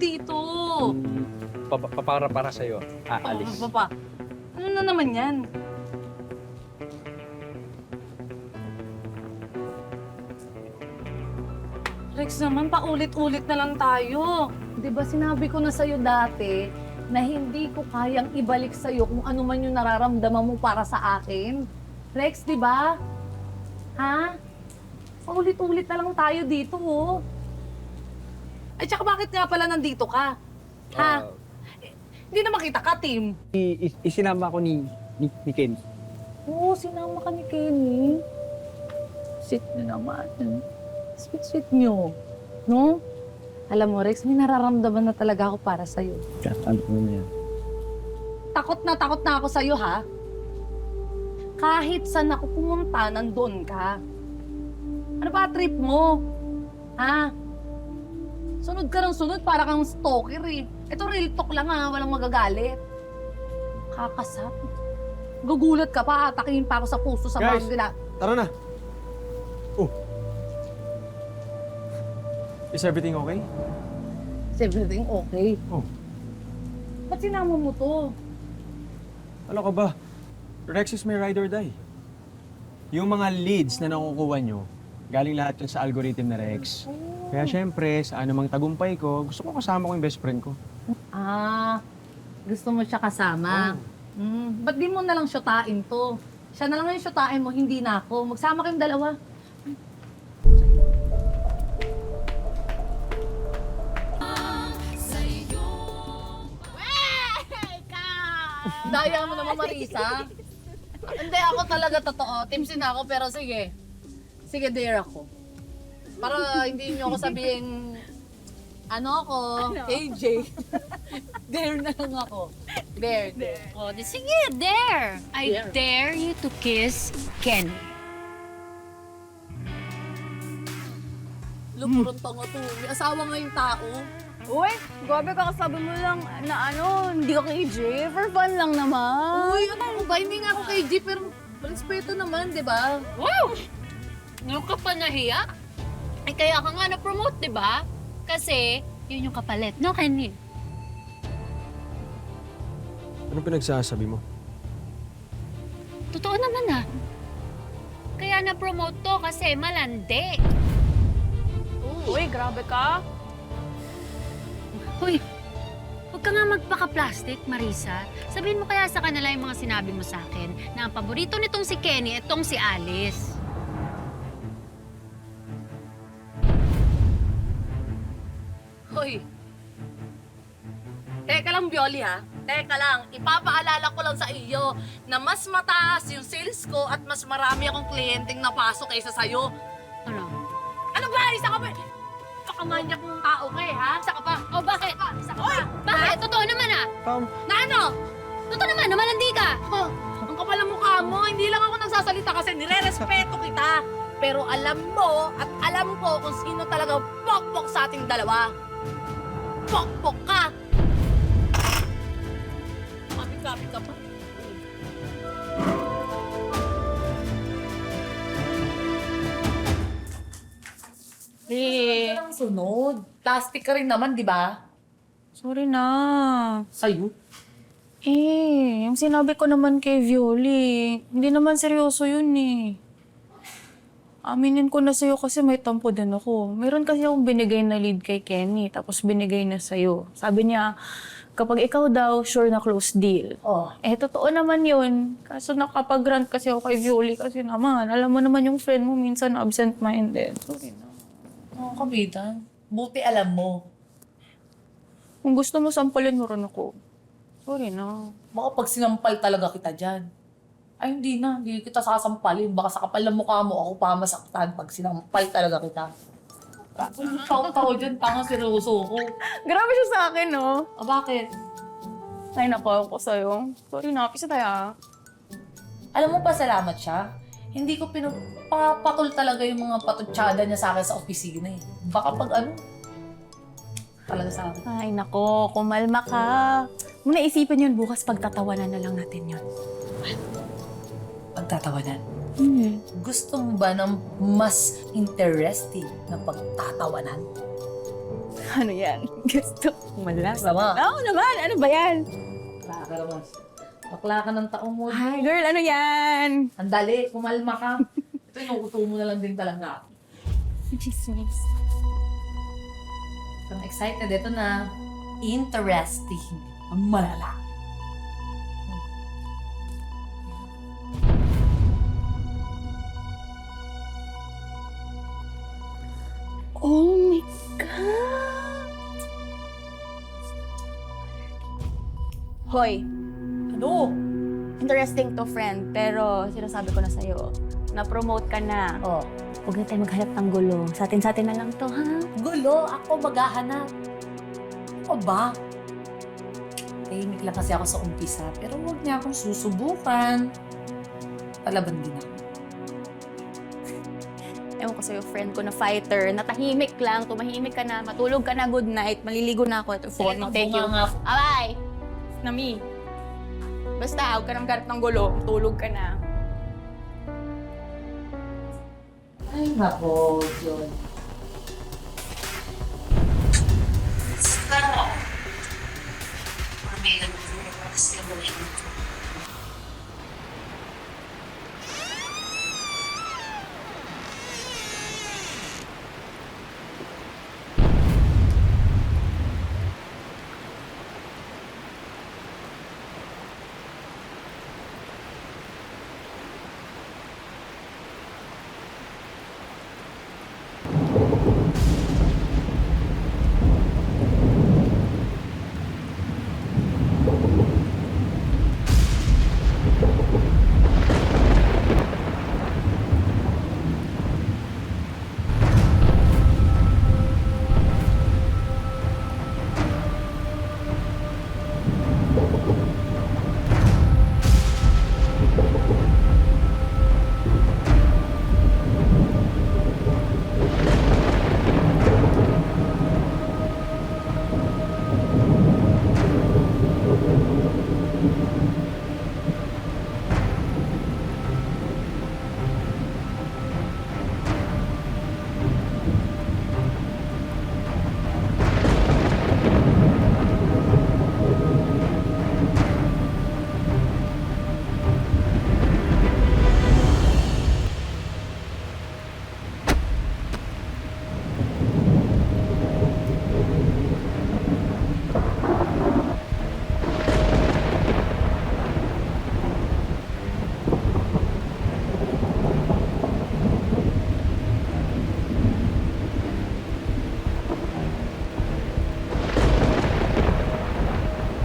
dito. Para sa'yo. Aalis. Papa, ano na naman yan? Rex naman, paulit-ulit na lang tayo. Di ba sinabi ko na sa'yo dati na hindi ko kayang ibalik sa'yo kung ano man yung nararamdaman mo para sa akin? Rex, di ba? Ha? Paulit-ulit na lang tayo dito, oh. Ay, tsaka bakit nga pala nandito ka? Ha? Hindi naman kita ka, Tim. Isinama ko ni Ken. Oo, sinama ka ni Kenny. Sweet na naman. Sweet nyo. No? Alam mo, Rex, may nararamdaman na talaga ako para sa'yo. Ano na yan? Takot na ako sa'yo, ha? Kahit saan ako pumunta, nandun ka. Ano ba trip mo? Ha? Sunod ka ng sunod, para kang stalker eh. Ito real talk lang ha, walang magagalit. Kakasap. Gugulat ka pa, atakihin pa ako sa puso sa Guys! mga Tara na. Oh. Is everything okay? Is everything okay? Oh. Ba't sinama mo to? Ano ka ba? Rex is my ride or die. Yung mga leads na nakukuha nyo, galing lahat yun sa algorithm na Rex. Kaya syempre, sa anumang tagumpay ko, gusto ko kasama ko yung best friend ko. Ah, gusto mo siya kasama? Ba't di mo na lang syotain to? Siya na lang yung syotain mo, hindi na ako. Magsama kayong dalawa. Daya mo naman, Marisa. Hindi, ako talaga totoo. Teamsin ako, pero sige. Sige, dare ako. Para hindi niyo ako sabihin, ano ako, AJ. Dare na lang ako. Dare. O, di sige, dare! I dare you to kiss Ken. Lumurot pa nga to. May asawa nga yung tao. Uy, grabe ka kasabi mo lang na hindi ka kay Jay. For fun lang naman. Uy, ano ba? Hindi nga ako kay G, pero respeto naman, di ba? Wow! Ngayon ka pa nahiya? Ay, kaya ka nga na-promote, di ba? Kasi, yun yung kapalit, no, Kenny? Anong pinagsasabi mo? Totoo naman, ah. Kaya na-promote to kasi malandi. Uy, grabe ka. Hoy, huwag ka nga magpaka-plastic, Marisa. Sabihin mo kaya sa kanila yung mga sinabi mo sa akin na ang paborito nitong si Kenny, itong si Alice. Hoy. Teka lang, Bioli, ha? Teka lang. Ipapaalala ko lang sa iyo na mas mataas yung sales ko at mas marami akong kliyenteng napasok kaysa sa'yo. Ano? Ano ba? Isa ka ba? Pakamanyak mong tao ka eh, ha? Isa ka pa. O, bakit? Isa ka pa. Bakit? Totoo naman, ah. Na ano? Totoo naman, na malandi ka. Oh, ang kapal ng mukha mo. Hindi lang ako nagsasalita kasi nire-respeto kita. Pero alam mo at alam ko kung sino talaga pokpok sa ating dalawa. Pokpok ka! Kapit-kapit ka pa. Eh, ang sunod. Plastic ka rin naman, di ba? Sorry na. Sa'yo? Yung sinabi ko naman kay Violi, hindi naman seryoso yun eh. Aminin ko na sa'yo kasi may tampo din ako. Meron kasi akong binigay na lead kay Kenny, tapos binigay na sa'yo. Sabi niya, kapag ikaw daw, sure na close deal. Oh. Totoo naman yun. Kaso nakapag-grant kasi ako kay Violi kasi naman, alam mo naman yung friend mo minsan absent-minded. Sorry na. Oh, kapitan. Buti alam mo. Kung gusto mo, sampalin mo rin ako. Sorry na. Baka pag sinampal talaga kita dyan. Ay, hindi na. Hindi kita sasampalin. Baka sa kapal ng mukha mo, ako pa masaktan pag sinampal talaga kita. Tao-tao dyan, tanga seryoso ko. Grabe siya sa akin, no? Bakit? Ay, nako ako sa'yo. Sorry na, pisa tayo. Alam mo pa, salamat siya. Hindi ko pinapakul talaga yung mga patutsada niya sa akin sa opisina eh. Baka pag ano, talaga sa akin. Ay, nako, kumalma ka. Muna isipin yun bukas, pagtatawanan na lang natin yun. Pagtatawanan. Hmm. Gusto mo ba ng mas interesting na pagtatawanan? Ano yan? Gusto ko malaman. Sama. Oo naman, ano ba yan? Bakla ka naman. Bakla ka ng taong mo. Hi girl, ano yan? Andali, kumalma ka. Ito, inuuto mo na lang din talaga. Chismis. I'm excited. Ito na. Interesting. Ang malala. Oh my God! Hoy, Ano? interesting to friend, pero sinasabi ko na sa'yo, na-promote ka na. Oh. Huwag na tayo maghanap ng gulo. Sa atin na lang to, ha? Gulo. Ako maghahanap. Ako ba? Tahimik lang kasi ako sa umpisa. Pero huwag niya akong susubukan. Palaban din ako. Ewan ko sa'yo, friend ko na fighter, natahimik lang, tumahimik ka na, matulog ka na, good night, maliligo na ako, ito phone, thank you. Bye! Nami. Basta, huwag ka nang garap ng gulo, tulog ka na. Ay, nako, John.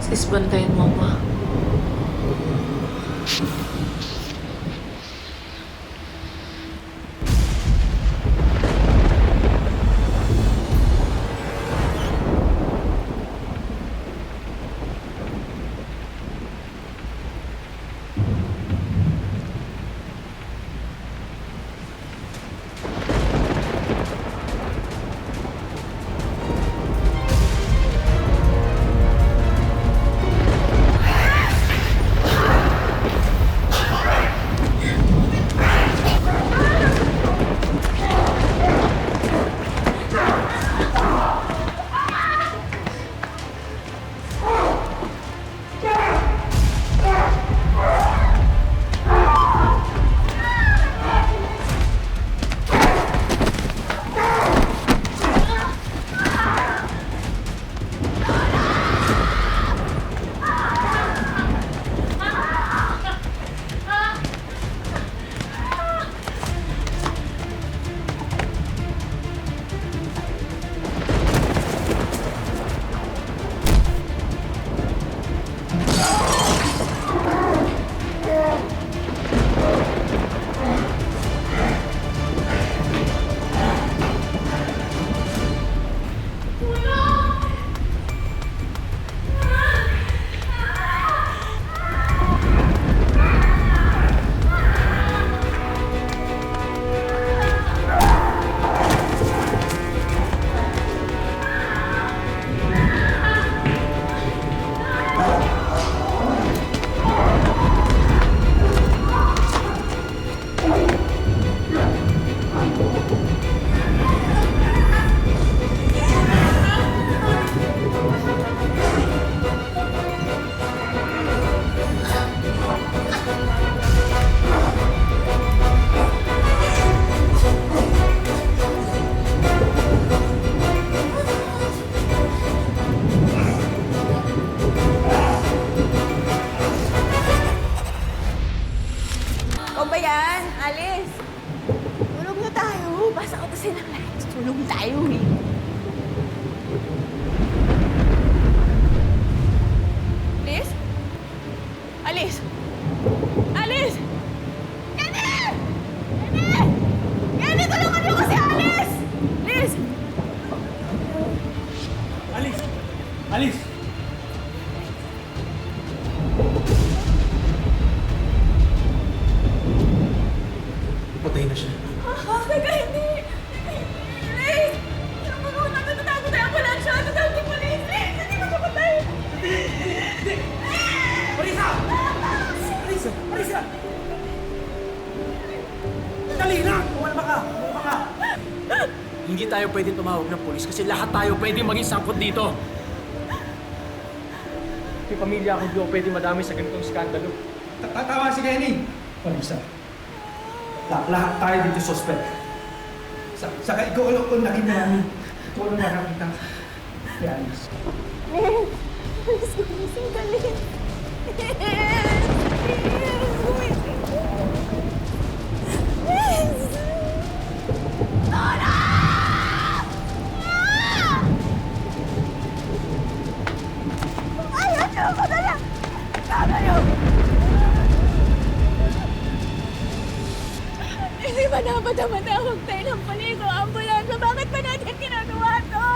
Sis, bantayan mo, ma. Alice! Tulog na tayo. Basta ko kasi ng lights. Tulog tayo eh. Alice? Alice! Alice! Kenny! Kenny! Kenny, tulungan niyo kasi Alice! Alice! Alice! Alice! Patay na siya. Teka, hindi! Alice! Natatakot tayo pala siya! Natatakot yung police! Alice! Hindi mo siya patay! Marisa! Marisa! Marisa! Dali na! Kumalma ka! Kumalma ka! Hindi tayo pwedeng tumawag ng pulis kasi lahat tayo pwedeng maging sangkot dito. May pamilya ako, di ako pwedeng madami sa ganitong skandalo. Tama si Kenny. Marisa. Lahat tayo dito suspect. Saka ikaw kung nakita namin. Ikaw lang nakakita. Si Alice. Alice, gumising ka, Liz! Gumising ka! Liz! Nona! Ayaw niyo! Madala! Sana niyo! Hindi ba dapat na matawag tayo ng pulis o ambulansya? Bakit ba natin ginagawa to?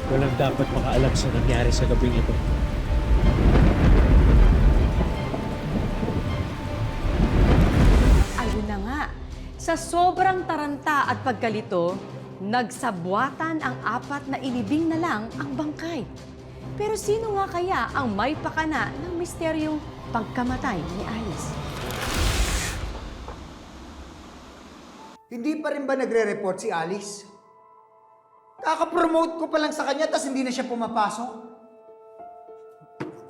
Walang dapat makaalam sa nangyari sa gabing ito. Ayun na nga, sa sobrang taranta at pagkalito, nagsabwatan ang 4 na inibing na lang ang bangkay. Pero sino nga kaya ang may pakana ng misteryong pagkamatay ni Alice? Hindi pa rin ba nagre-report si Alice? Kaka-promote ko pa lang sa kanya, tas hindi na siya pumapasok.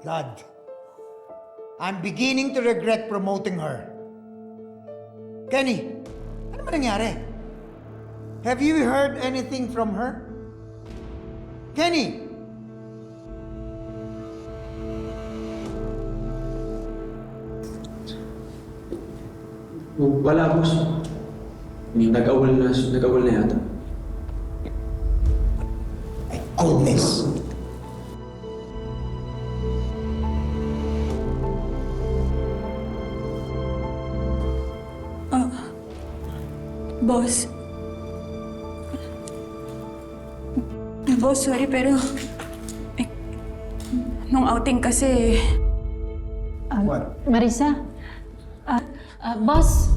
Lad, I'm beginning to regret promoting her. Kenny, ano ba nangyari? Have you heard anything from her? Kenny! Wala, boss. Nag-awal na yata. My goodness! Boss. Boss, sorry pero... nung outing kasi... What? Marisa, boss,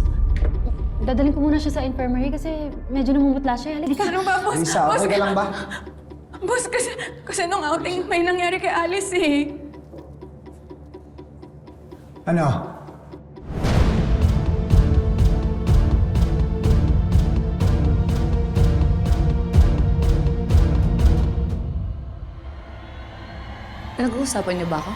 dadalhin ko muna siya sa infirmary kasi medyo namumutla siya. Halika. Ano ba, boss? Lisa, okay ka lang ba? Boss, kasi nung outing may nangyari kay Alice eh. Ano? Nag-uusapan niyo ba ako?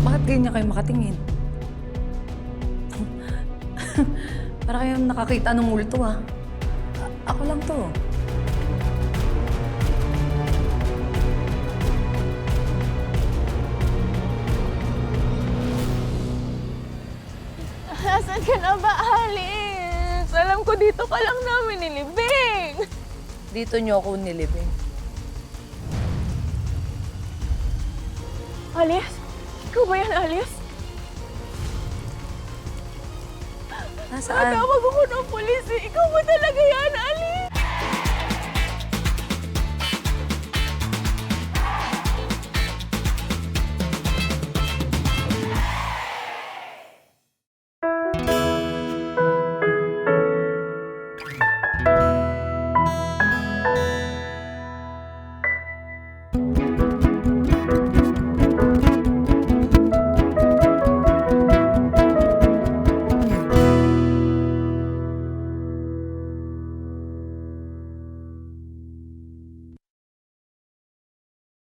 Bakit ganyan kayo makatingin? Para kayong nakakita ng multo ah. Ako lang to. Nasaan ka na ba, Alice? Alam ko dito ka lang namin nilibing. Dito niyo ako nilibing. Alice? Ikaw ba yan, Alice? Nasaan? Tawag ako ng polis eh. Ikaw ba talaga yan, Alice?